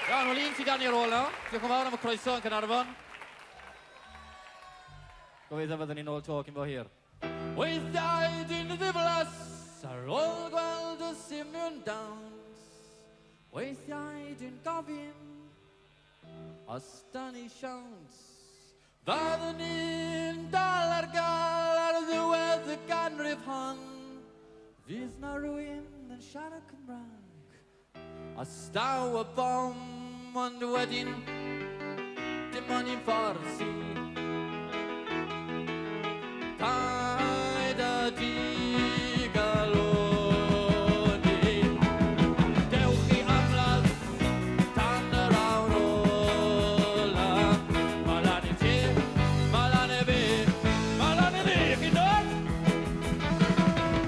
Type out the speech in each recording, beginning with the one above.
Ja, nå lins I Daniel Rolla. Du kan vara med croissant Carnarvon. Go with everything in all talking about here. With the eyes in the devils, are all well to Simeon dance. With the eyes in Gavin, astonishance. Världen in Dalargal, the weather can riff han. Visna ruin and Sharakamrank. A star a bomb on the wedding, the money for sea. Taida di galoni, Dewchi amlas, tanda raurola, malani ti, malani vi, kinot,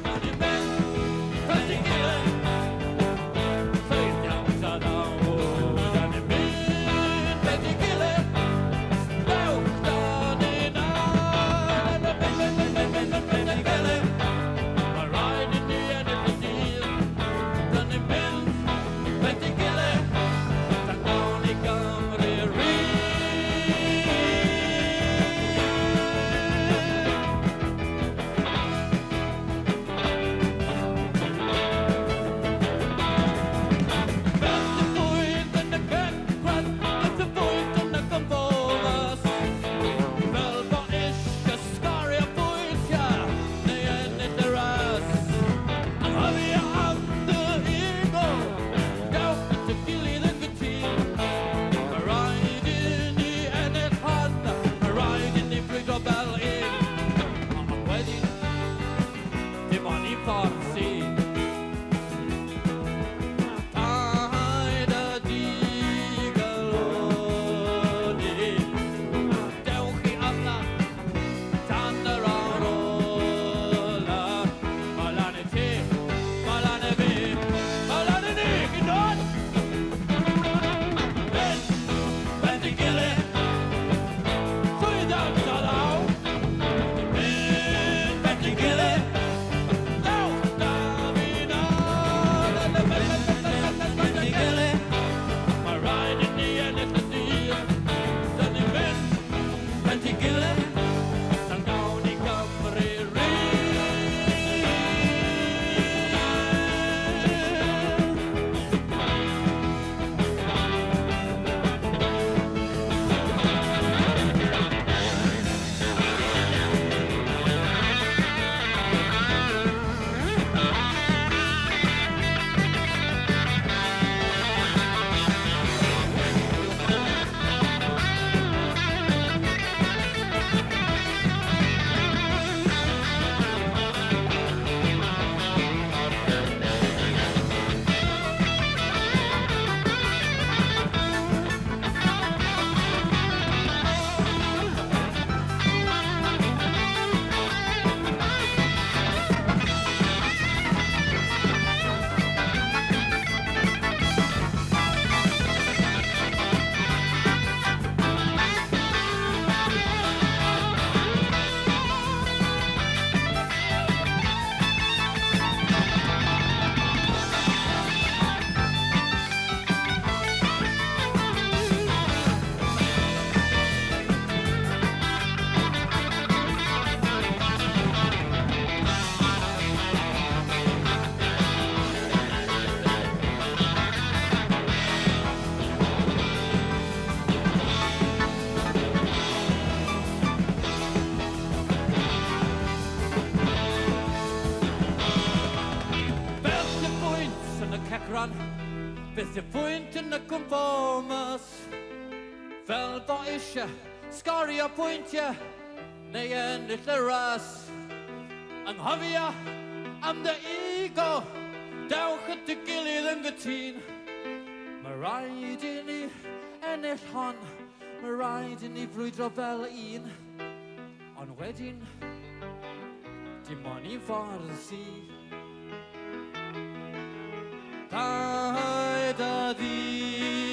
malani ben, pati gile, seis jam sadao, malani ben, pati gile, Hvis jeg pointene konformes Vel var ikke Skal jeg pointe Nei en lille ras En havia Am det ego Dauget til gilli den gutin Maridin I En et han Maridin I brydra vel in On wedding De money for the sea Taida di